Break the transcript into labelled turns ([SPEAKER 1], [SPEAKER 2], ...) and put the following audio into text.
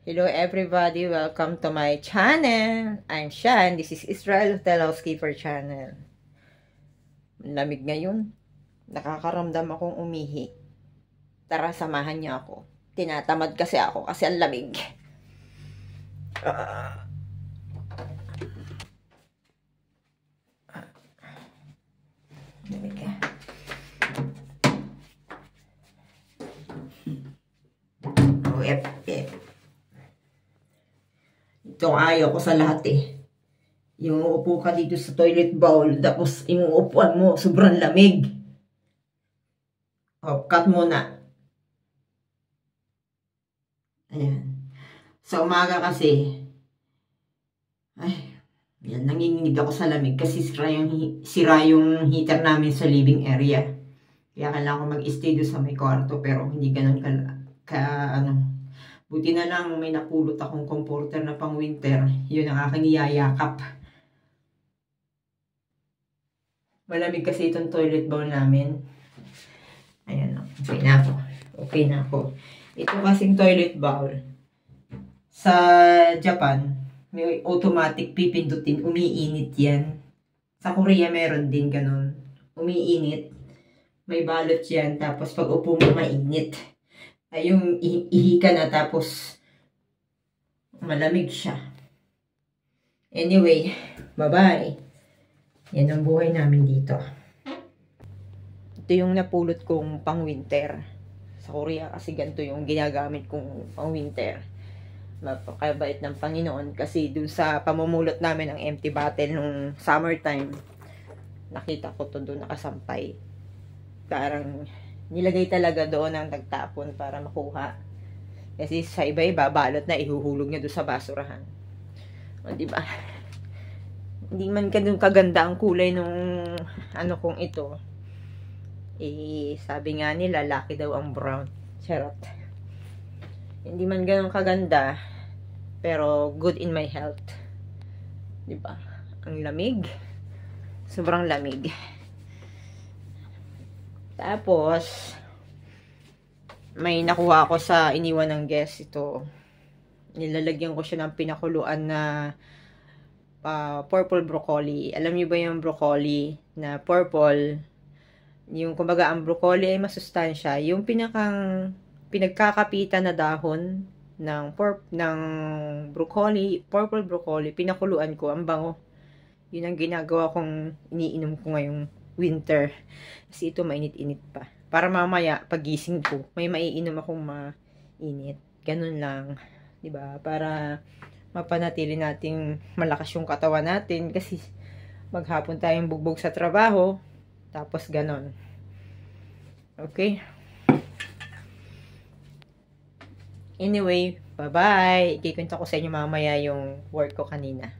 [SPEAKER 1] Hello everybody, welcome to my channel. I'm Shan, this is Israel Hotel Housekeeper channel. Lamig ngayon. Nakakaramdam akong umihi. Tara, samahan niyo ako. Tinatamad kasi ako kasi ang lamig. Lamig ka. Ito ayaw ko sa lahat eh. Yung uupo ka dito sa toilet bowl, tapos yung uupuan mo, sobrang lamig. O, cut muna. Ayan. Sa umaga kasi, yan, nanginginig ako sa lamig kasi sira yung heater namin sa living area. Kaya kailangan ko mag-stay doon sa may kwarto, pero hindi ganun buti na lang may napulot akong comforter na pang winter. Yun ang aking iyayakap. Malamig kasi itong toilet bowl namin. Ayan o. Okay na ako. Okay na ako. Ito kasing toilet bowl. Sa Japan, may automatic pipindutin. Umiinit yan. Sa Korea meron din ganun. Umiinit. May balot yan. Tapos pag upo mo mainit. Ay yung ihi ka na tapos malamig siya. Anyway, bye-bye. Yan ang buhay namin dito. Ito yung napulot kong pang winter. Sa Korea kasi ganito yung ginagamit kong pang winter. Mapakabait ng Panginoon kasi dun sa pamumulot namin ng empty bottle nung summertime, nakita ko to doon nakasampay. Parang nilagay talaga doon ang nagtapon para makuha. Kasi sa iba-iba, balot na ihuhulog niya doon sa basurahan. O, diba? Hindi man ganun kaganda ang kulay nung ano kong ito. Eh, sabi nga nila, laki daw ang brown. Charot. Hindi man ganun kaganda, pero good in my health. Diba? Ang lamig. Sobrang lamig. Tapos, may nakuha ako sa iniwan ng guest ito. Nilalagyan ko siya ng pinakuluan na purple broccoli. Alam niyo ba yung broccoli na purple? Yung kumbaga ang broccoli ay masustansya. Yung pinagkakapitan na dahon ng broccoli, purple broccoli, pinakuluan ko. Ang bango. Yun ang ginagawa kong iniinom ko ngayong winter. Kasi ito mainit-init pa. Para mamaya, pagising ko, may maiinom akong mainit. Ganun lang. 'Di ba? Para mapanatili nating malakas yung katawan natin. Kasi maghapon tayong bugbog sa trabaho. Tapos ganun. Okay? Anyway, bye-bye. Ikikwento ko sa inyo mamaya yung work ko kanina.